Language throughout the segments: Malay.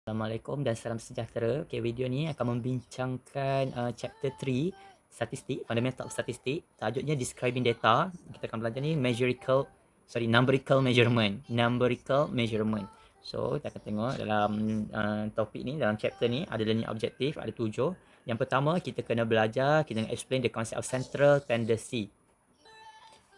Assalamualaikum dan salam sejahtera. Okay, video ni akan membincangkan chapter 3 statistik, fundamental of statistik. Tajuknya describing data. Kita akan belajar ni numerical measurement. So, kita akan tengok dalam topik ni, dalam chapter ni ada learning objective, ada 7. Yang pertama, kita kena belajar, kita kena explain the concept of central tendency.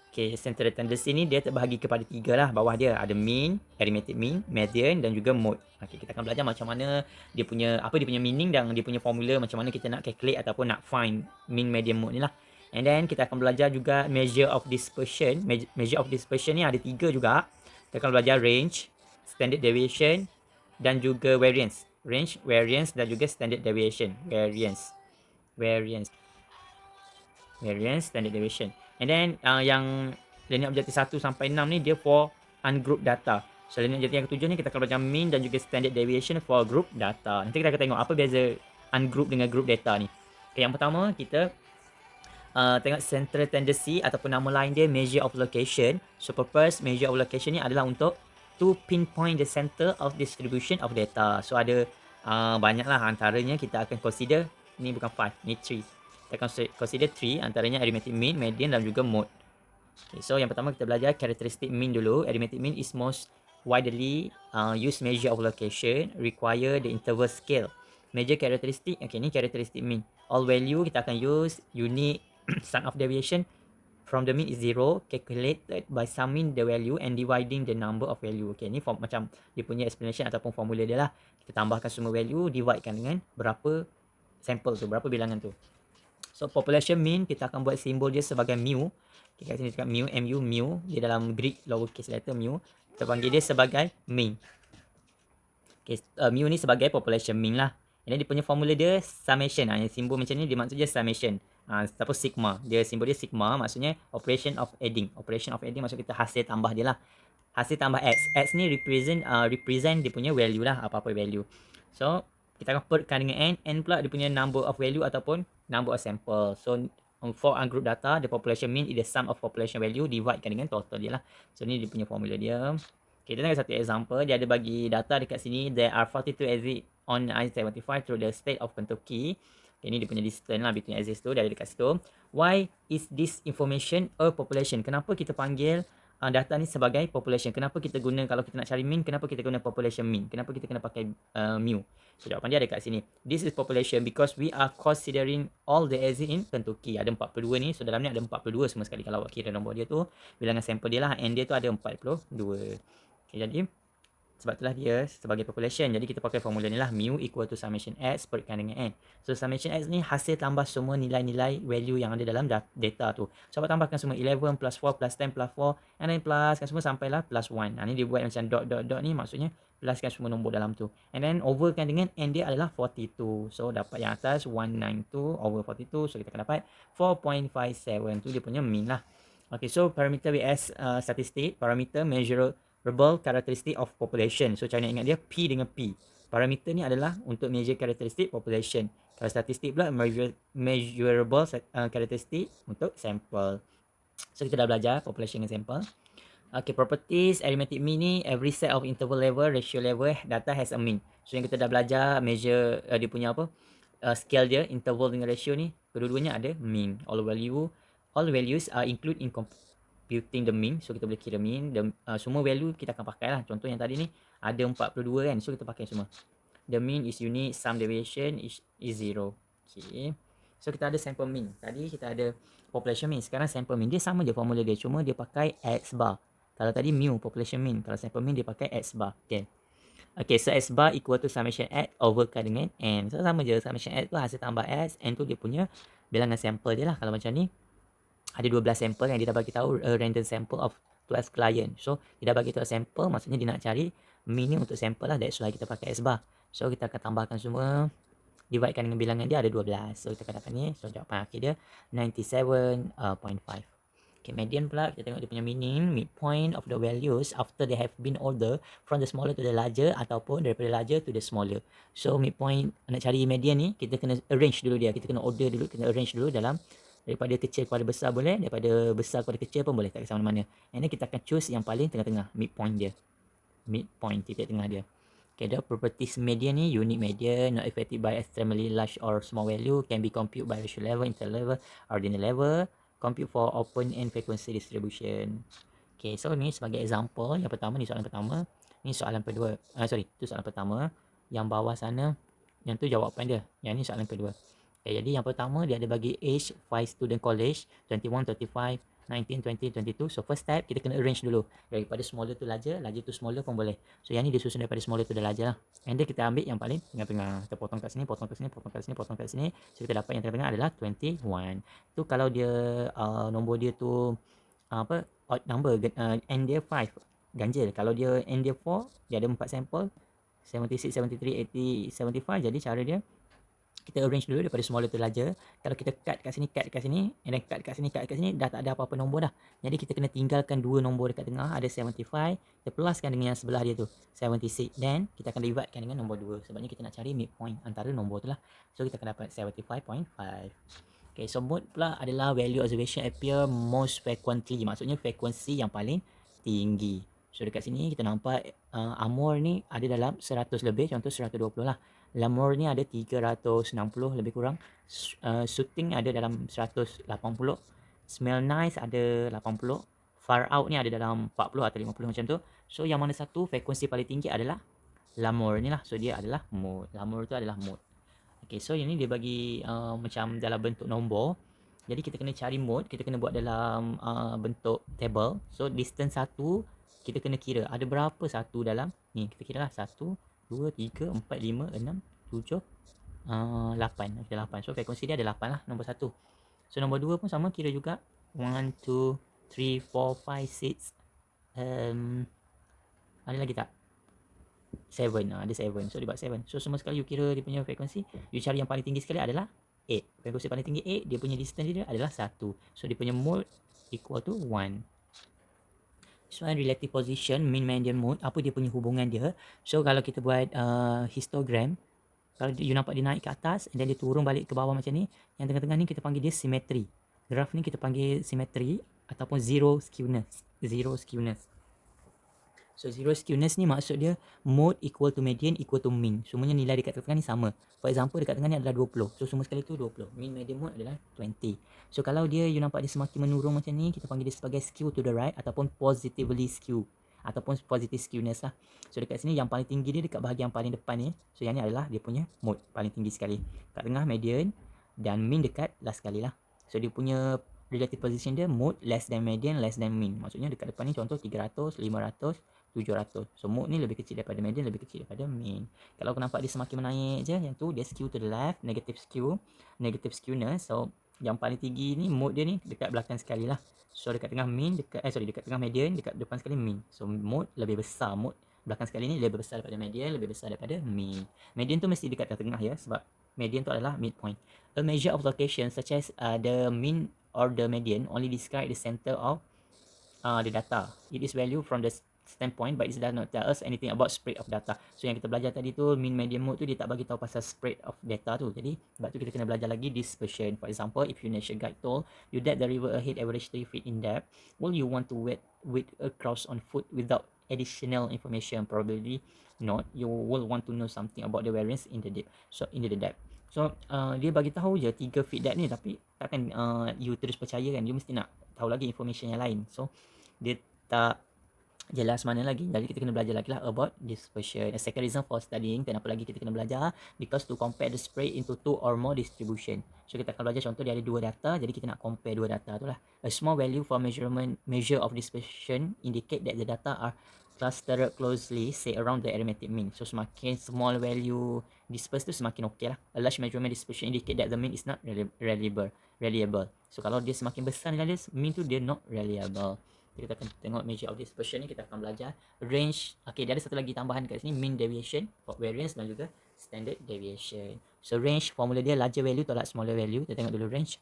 Okay, central tendency ni dia terbahagi kepada 3 lah. Bawah dia ada mean, arithmetic mean, median dan juga mode. Okay, kita akan belajar macam mana dia punya meaning dan dia punya formula, macam mana kita nak calculate ataupun nak find mean, median, mode ni lah. And then kita akan belajar juga measure of dispersion. Measure of dispersion ni ada 3 juga. Kita akan belajar range, standard deviation dan juga variance. Range, variance dan juga standard deviation. Variance, standard deviation. And then yang learning objective 1 sampai 6 ni dia for ungrouped data. So learning objective yang ke-7 ni kita akan belajar mean dan juga standard deviation for group data. Nanti kita akan tengok apa beza ungroup dengan group data ni. Okay, yang pertama kita tengok central tendency ataupun nama lain dia measure of location. So purpose measure of location ni adalah untuk to pinpoint the center of distribution of data. So ada banyaklah, antaranya kita akan consider, ni bukan 5, ni 3. Kita akan consider 3, antaranya arithmetic mean, median dan juga mode. Okay, so yang pertama kita belajar characteristic mean dulu. Arithmetic mean is most widely used measure of location, require the interval scale. Measure characteristic, okay, ni characteristic mean. All value kita akan use unique standard of deviation from the mean is 0, calculated by summing the value and dividing the number of value. Okay, ni macam dia punya explanation ataupun formula dia lah. Kita tambahkan semua value, dividekan dengan berapa sampel tu, berapa bilangan tu. So population mean kita akan buat simbol dia sebagai mu. Okay, kat sini cakap mu, mu. Dia dalam Greek lowercase letter mu. Kita panggil dia sebagai mean. Okay, mu ni sebagai population mean lah. Ini dia punya formula dia summation. Yang simbol macam ni dia maksudnya summation. Ataupun sigma. Dia simbol dia sigma, maksudnya operation of adding. Operation of adding maksud kita hasil tambah dia lah. Hasil tambah x. X ni represent dia punya value lah, apa-apa value. So kita akan pertkan dengan n pula dia punya number of value ataupun number of sample. So for ungroup data, the population mean is the sum of population value dividekan dengan total dia lah. So ni dia punya formula dia. Okay, kita tengok satu example. Dia ada bagi data dekat sini. There are 42 exit on I-75 through the state of Kentucky. Okay, ni dia punya distance lah between exits tu. Dia ada dekat situ. Why is this information a population? Kenapa kita panggil data ni sebagai population? Kenapa kita guna, kalau kita nak cari mean, kenapa kita guna population mean? Kenapa kita kena pakai mu? So jawapan dia ada kat sini. This is population because we are considering all the exit in Kentucky. Ada 42 ni. So dalam ni ada 42 semua sekali. Kalau awak kira nombor dia tu, bilangan sampel dia lah. N dia tu ada 42. Okay, jadi sebab itulah dia sebagai population. Jadi kita pakai formula ni lah. Mu equal to summation x perikkan dengan n. So summation x ni hasil tambah semua nilai-nilai value yang ada dalam data tu. So awak tambahkan semua 11 plus 4 plus 10 plus 4. And then pluskan semua sampailah plus 1. Ni dia buat macam dot ni, maksudnya pluskan semua nombor dalam tu. And then overkan dengan n dia adalah 42. So dapat yang atas 192 over 42. So kita akan dapat 4.57. Tu dia punya mean lah. Okay, so parameter vs statistik. Parameter measurable characteristic of population. So cara nak ingat dia P dengan P. Parameter ni adalah untuk measure characteristic population. Kalau statistik pula measurable characteristic untuk sample. So kita dah belajar population dengan sample. Okay, properties arithmetic mean ni, every set of interval level, ratio level data has a mean. So yang kita dah belajar measure dia punya apa? Scale dia, interval dengan ratio ni, kedua-duanya ada mean. All values are include in computing the mean. So kita boleh kira mean. Semua value kita akan pakai lah. Contoh yang tadi ni ada 42 kan. So kita pakai semua. The mean is unique, sum deviation is 0. Okay. So kita ada sample mean. Tadi kita ada population mean. Sekarang sample mean. Dia sama je formula dia. Cuma dia pakai X bar. Kalau tadi mu population mean. Kalau sample mean dia pakai X bar. Okay. Okay, so X bar equal to summation X overkan dengan N. So sama je. Summation X tu hasil tambah X. N tu dia punya bilangan sample dia lah. Kalau macam ni, ada 12 sampel yang dia dah bagi tahu random sample of 12 client. So dia dah bagi tahu sampel, maksudnya dia nak cari mean ni untuk sampel lah. That's why kita pakai S bar. So kita akan tambahkan semua, dividekan dengan bilangan dia ada 12. So kita akan dapat ni. So jawapan akhir dia 97.5. Okay, median pula kita tengok dia punya meaning, midpoint of the values after they have been ordered from the smaller to the larger ataupun daripada larger to the smaller. So midpoint, nak cari median ni kita kena arrange dulu dia. Kita kena order dulu, kena arrange dulu dalam daripada kecil kepada besar boleh, daripada besar kepada kecil pun boleh, tak kisah mana-mana. And then kita akan choose yang paling tengah-tengah, midpoint dia. Midpoint, titik tengah dia. Okay, the properties median ni unique median, not affected by extremely large or small value, can be computed by ratio level, interval level, ordinal level, compute for open and frequency distribution. Okay, so ni sebagai example, yang pertama ni soalan pertama, ni soalan kedua. Tu soalan pertama. Yang bawah sana, yang tu jawapan dia. Yang ni soalan kedua. Okay, jadi yang pertama dia ada bagi age 5 student college, 21, 35, 19, 20, 22. So first step kita kena arrange dulu. Daripada smaller to larger to smaller pun boleh. So yang ni dia susun daripada smaller to the larger lah. And then kita ambil yang paling tengah-tengah. Kita potong kat sini, potong kat sini, potong kat sini, potong kat sini. So kita dapat yang tengah-tengah adalah 21. Tu kalau dia nombor dia tu odd number, n dia 5, ganjil. Kalau dia n dia 4, dia ada 4 sampel, 76, 73, 80, 75. Jadi cara dia, kita arrange dulu daripada smaller to larger. Kalau kita cut kat sini, and then cut kat sini, dah tak ada apa-apa nombor dah. Jadi kita kena tinggalkan dua nombor dekat tengah, ada 75, kita pluskan dengan yang sebelah dia tu, 76. Then kita akan dividekan dengan nombor 2. Sebabnya kita nak cari midpoint antara nombor tu lah. So kita akan dapat 75.5. Okay, so mode pula adalah value observation appear most frequently. Maksudnya frekuensi yang paling tinggi. So dekat sini kita nampak Amor ni ada dalam 100 lebih, contoh 120 lah. Lamor ni ada 360 lebih kurang. Shooting ada dalam 180. Smell nice ada 80. Far out ni ada dalam 40 atau 50 macam tu. So yang mana satu frekuensi paling tinggi adalah Lamor ni lah. So dia adalah mode. Lamor tu adalah mode. Okay, so ini dia bagi macam dalam bentuk nombor. Jadi kita kena cari mode, kita kena buat dalam bentuk table. So distance 1 kita kena kira ada berapa satu dalam ni. Kita kira lah 1, 2, 3, 4, 5, 6, 7, 8. Okay, 8. So frekuensi dia ada 8 lah, nombor 1. So nombor 2 pun sama, kira juga 1, 2, 3, 4, 5, 6. Ada lagi tak? 7. Ada 7. So dia buat 7. So semua sekali you kira dia punya frekuensi, you cari yang paling tinggi sekali adalah 8. Frekuensi paling tinggi 8, dia punya distance dia adalah 1. So dia punya mode equal to 1. So relative position, mean, median, mode, apa dia punya hubungan dia. So kalau kita buat histogram, kalau you nampak dia naik ke atas and then dia turun balik ke bawah macam ni, yang tengah-tengah ni kita panggil dia symmetry. Graf ni kita panggil symmetry ataupun zero skewness. So zero skewness ni maksud dia mode equal to median equal to mean. Semuanya nilai dekat tengah ni sama. For example dekat tengah ni adalah 20. So semua sekali tu 20. Mean, median, mode adalah 20. So kalau dia you nampak dia semakin menurun macam ni, kita panggil dia sebagai skew to the right ataupun positively skew ataupun positive skewness lah. So dekat sini yang paling tinggi dia dekat bahagian paling depan ni. So yang ni adalah dia punya mode paling tinggi sekali. Kat tengah median dan mean dekat last sekali lah. So dia punya relative position dia mode less than median, less than mean. Maksudnya dekat depan ni contoh 300, 500, 700. So mode ni lebih kecil daripada median, lebih kecil daripada mean. Kalau kau nampak dia semakin menaik je, yang tu dia skew to the left, negative skewness. So yang paling tinggi ni mode dia ni dekat belakang sekali lah. So dekat tengah mean, dekat tengah median, dekat depan sekali mean. So mode lebih besar, mode belakang sekali ni lebih besar daripada median, lebih besar daripada mean. Median tu mesti dekat tengah ya, sebab median tu adalah midpoint. A measure of location such as the mean or the median only describe the center of the data. It is value from the standpoint, but it does not tell us anything about spread of data. So yang kita belajar tadi tu, mean, median, mode tu dia tak bagi tahu pasal spread of data tu. Jadi sebab tu kita kena belajar lagi dispersion. For example, if your nature guide told you that the river ahead average 3 feet in depth, will you want to wade across on foot without additional information? Probably not. You will want to know something about the variance in the depth. So in the depth. So dia bagi tahu je 3 feet depth ni, tapi takkan you terus percaya kan. You mesti nak tahu lagi information yang lain. So dia tak jelas mana lagi. Jadi kita kena belajar lagi lah about dispersion. A second reason for studying, kenapa lagi kita kena belajar, because to compare the spread into 2 or more distribution. So kita akan belajar contoh dia ada 2 data, jadi kita nak compare 2 data tu lah. A small value for measure of dispersion indicate that the data are clustered closely, say around the arithmetic mean. So semakin small value dispersed tu semakin okey lah. A large measurement dispersion indicate that the mean is not reliable. So kalau dia semakin besar nilai dia, mean tu dia not reliable. Kita akan tengok measure of dispersion ni, kita akan belajar range. Okay, dia ada satu lagi tambahan kat sini, mean deviation, variance dan juga standard deviation. So range, formula dia larger value tolak smaller value. Kita tengok dulu range.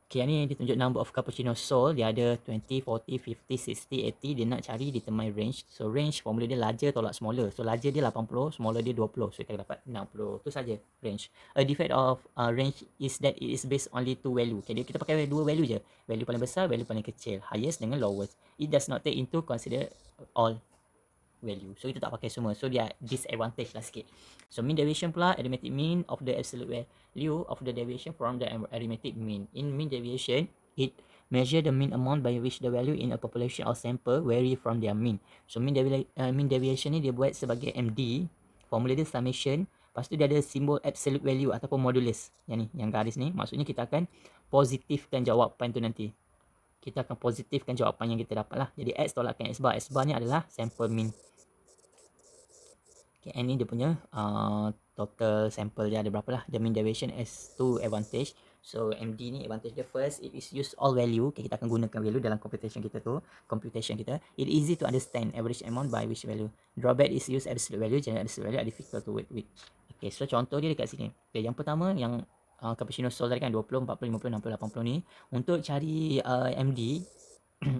Okay, ni dia tunjuk number of cappuccino sold. Dia ada 20, 40, 50, 60, 80. Dia nak cari determine range. So range, formula dia larger tolak smaller. So larger dia 80, smaller dia 20. So kita dapat 60. Tu saja range. A defect of range is that it is based only 2 value. Okay, kita pakai 2 value je. Value paling besar, value paling kecil. Highest dengan lowest. It does not take into consider all. value. So kita tak pakai semua. So dia disadvantage lah sikit. So mean deviation pula arithmetic mean of the absolute value of the deviation from the arithmetic mean. In mean deviation, it measure the mean amount by which the value in a population or sample vary from their mean. So mean deviation ni dia buat sebagai MD, formula dia summation, lepas tu dia ada simbol absolute value ataupun modulus. Yang ni, yang garis ni, maksudnya kita akan positifkan jawapan tu nanti. Kita akan positifkan jawapan yang kita dapat lah. Jadi X tolakkan X bar. X bar ni adalah sample mean. Okay, N ni dia punya total sample dia ada berapa lah. The mean deviation has two advantage. So MD ni advantage dia first, it is use all value. Okay, kita akan gunakan value dalam computation kita tu. It easy to understand average amount by which value. Drawback is use absolute value. General absolute value are difficult to work with. Okay, so contoh dia dekat sini. Okay, yang pertama yang cappuccino solve tadi kan 20, 40, 50, 60, 80 ni. Untuk cari MD,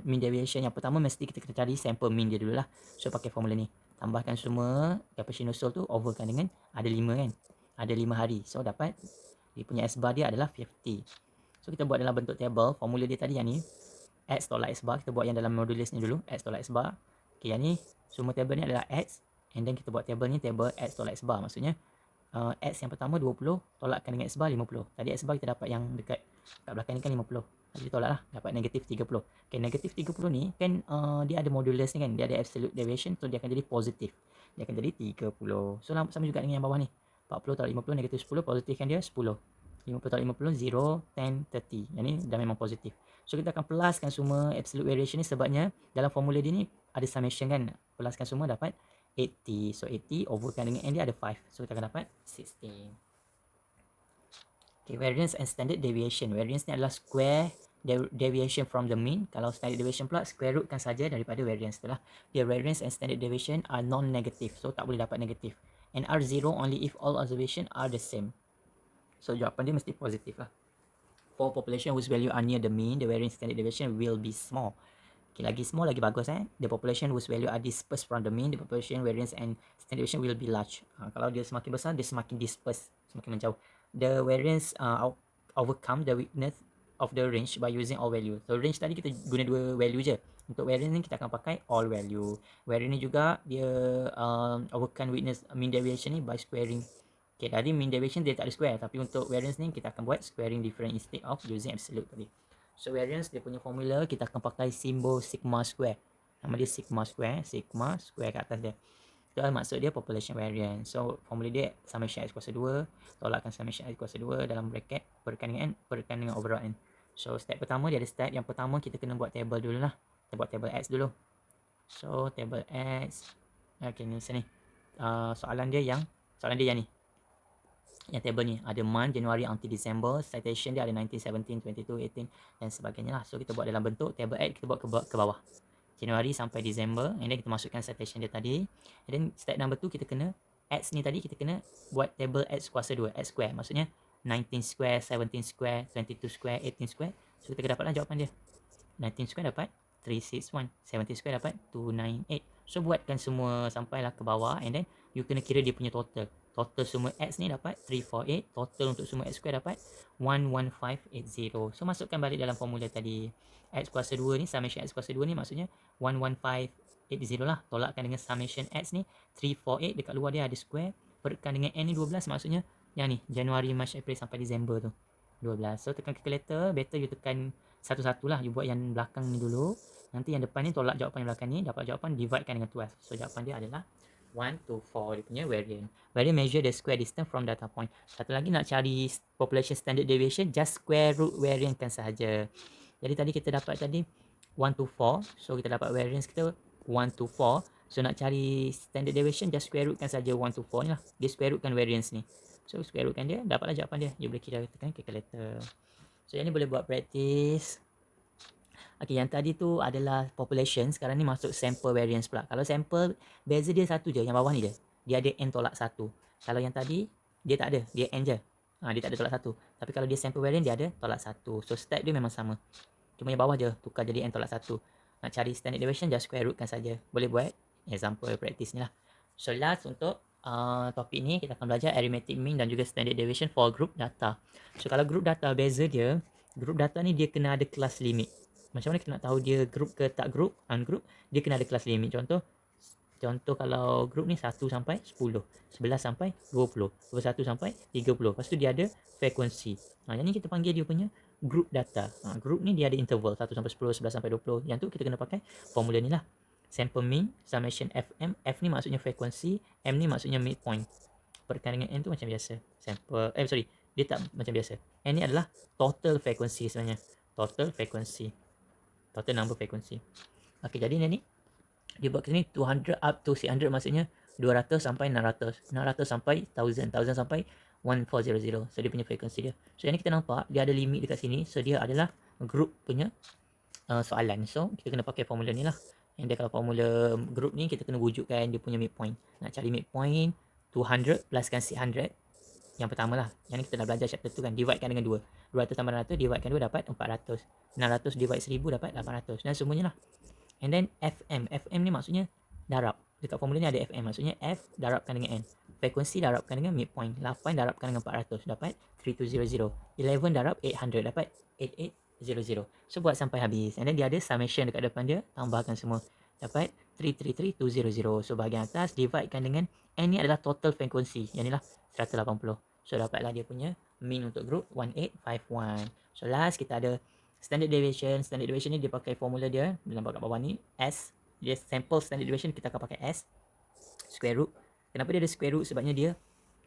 mean deviation yang pertama mesti kita kena cari sample mean dia dulu lah. So pakai formula ni. Tambahkan semua cappuccino solve tu overkan dengan ada 5 kan. Ada 5 hari. So dapat dia punya S bar dia adalah 50. So kita buat dalam bentuk table. Formula dia tadi yang ni. X tolak S bar. Kita buat yang dalam modulus ni dulu. X tolak S bar. Okay, yang ni semua table ni adalah X. And then kita buat table ni table X tolak S bar. Maksudnya X yang pertama 20 tolakkan dengan X bar 50. Tadi X bar kita dapat yang dekat kat belakang ni kan 50. Tadi tolak lah, dapat negatif 30. Okay, negatif 30 ni kan dia ada modulus ni kan, dia ada absolute deviation, so dia akan jadi positif. Dia akan jadi 30. So sama juga dengan yang bawah ni. 40 tolak 50 negatif 10, positif kan dia 10. 50 tolak 50 0, 10, 30. Yang ni dah memang positif. So kita akan pluskan semua absolute variation ni sebabnya dalam formula dia ni ada summation kan. Pluskan semua dapat 80. So 80 overkan dengan N dia ada 5. So kita akan dapat 16. Okay, variance and standard deviation. Variance ni adalah square deviation from the mean. Kalau standard deviation pula square root kan saja daripada variance tu lah. Okay, variance and standard deviation are non-negative. So tak boleh dapat negatif. And are zero only if all observation are the same. So jawapan dia mesti positif lah. For population whose value are near the mean, the variance standard deviation will be small. Okay, lagi small lagi bagus The population whose value are dispersed from the mean, the population variance and standard deviation will be large. Kalau dia semakin besar, dia semakin dispersed, semakin menjauh. The variance overcome the weakness of the range by using all value. So range tadi kita guna dua value je. Untuk variance ni kita akan pakai all value. Variance ni juga dia overcome weakness mean deviation ni by squaring. Okay, tadi mean deviation dia tak ada square, tapi untuk variance ni kita akan buat squaring different instead of using absolute tadi. So variance dia punya formula kita akan pakai simbol sigma square. Nama dia sigma square kat atas dia. Itu maksud dia population variance. So formula dia summation x kuasa 2, tolakkan summation x kuasa 2 dalam bracket perkan dengan overall n. So step pertama dia ada step. Yang pertama kita kena buat table dulu lah. Kita buat table x dulu. So table x. Okay, ni sini. Soalan dia yang ni. Yang table ni ada month January until December, citation dia ada 19, 17, 22, 18 dan sebagainya lah. So kita buat dalam bentuk table X, kita buat ke bawah. January sampai December, and then kita masukkan citation dia tadi. And then step number 2 kita kena X ni tadi kita kena buat table X kuasa 2, X square. Maksudnya 19 square, 17 square, 22 square, 18 square. So kita dapatlah jawapan dia. 19 square dapat 361, 17 square dapat 298. So buatkan semua sampailah ke bawah, and then you kena kira dia punya total. Total semua X ni dapat 348. Total untuk semua X square dapat 11580. So masukkan balik dalam formula tadi. X kuasa 2 ni, summation X kuasa 2 ni maksudnya 11580 lah. Tolakkan dengan summation X ni 348. Dekat luar dia ada square. Perkan dengan N ni 12. Maksudnya yang ni Januari, March, April sampai Disember tu 12. So tekan calculator. Better you tekan satu-satu lah. You buat yang belakang ni dulu. Nanti yang depan ni tolak jawapan yang belakang ni. Dapat jawapan dividekan dengan 12. So jawapan dia adalah 1 to 4 dia punya variant. Variant measure the square distance from data point. Satu lagi nak cari population standard deviation, just square root variant kan sahaja. Jadi tadi kita dapat tadi 1 to 4. So kita dapat variance kita 1 to 4. So nak cari standard deviation, just square root kan saja 1 to 4 ni lah. Dia square root kan variance ni. So square root kan dia, dapatlah jawapan dia. You boleh kira tekan calculator. So yang ni boleh buat practice. Okay, yang tadi tu adalah population. Sekarang ni masuk sample variance pula. Kalau sample, beza dia satu je. Yang bawah ni je. Dia ada n tolak 1. Kalau yang tadi, dia tak ada. Dia n je. Dia tak ada tolak 1. Tapi kalau dia sample variance, dia ada tolak 1. So step dia memang sama. Cuma yang bawah je tukar jadi n tolak 1. Nak cari standard deviation, just square root kan saja. Boleh buat example practice ni lah. So last untuk topik ni, kita akan belajar arithmetic mean dan juga standard deviation for group data. So kalau group data, beza dia, group data ni dia kena ada class limit. Macam mana kita nak tahu dia group ke tak group, ungroup, dia kena ada class limit. Contoh, Contoh kalau grup ni 1 sampai 10, 11 sampai 20, 21 sampai 30. Lepas tu dia ada frekuensi. Yang ni kita panggil dia punya grup data. Grup ni dia ada interval 1 sampai 10, 11 sampai 20. Yang tu kita kena pakai formula ni lah. Sample mean, summation FM. F ni maksudnya frekuensi, M ni maksudnya midpoint. Perkan dengan N tu macam biasa. Dia tak macam biasa. N ni adalah total frekuensi sebenarnya. Total frekuensi. Total number frekuensi. Okey, jadi ni dia buat kat sini 200 up to 600 maksudnya 200 sampai 600. 600 sampai 1000. 1000 sampai 1400. So dia punya frekuensi dia. So yang ni kita nampak dia ada limit dekat sini. So dia adalah group punya soalan. So kita kena pakai formula ni lah. Yang dia kalau formula group ni kita kena wujudkan dia punya midpoint. Nak cari midpoint 200 pluskan 600. Yang pertama lah. Yang ni kita dah belajar chapter tu kan. Dividekan dengan 2. 200 tambah 600 dividekan 2 dapat 400. 600 divide 1000 dapat 800. Dan semuanya lah. And then FM. FM ni maksudnya darab. Dekat formula ni ada FM. Maksudnya F darabkan dengan N. Frekuensi darabkan dengan midpoint. 8 darabkan dengan 400. Dapat 3200. 11 darab 800. Dapat 8800. So buat sampai habis. And then dia ada summation dekat depan dia. Tambahkan semua. Dapat 333200. So bahagian atas dividekan dengan N ni adalah total frekuensi. Yang ni lah 180. So dapatlah dia punya mean untuk group 1851. So last kita ada standard deviation. Standard deviation ni dia pakai formula dia. Dia nampak kat bawah ni. S. Dia sample standard deviation kita akan pakai S. Square root. Kenapa dia ada square root? Sebabnya dia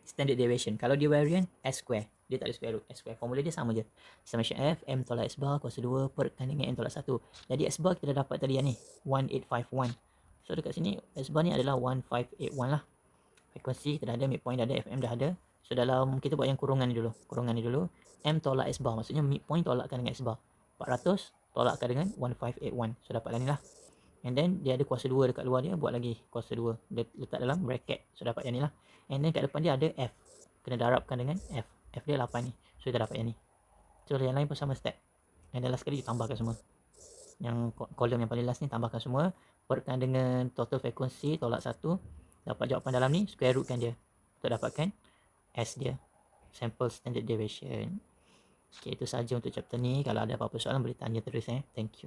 standard deviation. Kalau dia variant, S square. Dia tak ada square root. S square. Formula dia sama je. Summation F, M tolak S bar, kuasa 2 perkan dengan N tolak 1. Jadi S bar kita dah dapat tadi yang ni. 1851. So dekat sini, S bar ni adalah 1581 lah. Frekuensi kita dah ada, midpoint dah ada, FM dah ada. So dalam, kita buat yang kurungan ni dulu. Kurungan ni dulu. M tolak S bar. Maksudnya midpoint tolakkan dengan S bar. 400 tolakkan dengan 1581. So dapatlah ni lah. And then dia ada kuasa 2 dekat luar dia. Buat lagi kuasa 2. Dia letak dalam bracket. So dapat yang ni lah. And then kat depan dia ada F. Kena darabkan dengan F. F dia 8 ni. So kita dapat yang ni. So yang lain pun sama step. And then last sekali tambahkan semua. Yang kolom yang paling last ni tambahkan semua. Perkan dengan total frekuensi tolak 1. Dapat jawapan dalam ni. Square rootkan dia. Untuk dapatkan S dia. Sample standard deviation. Okay, itu saja untuk chapter ni. Kalau ada apa-apa soalan boleh tanya terus. Thank you.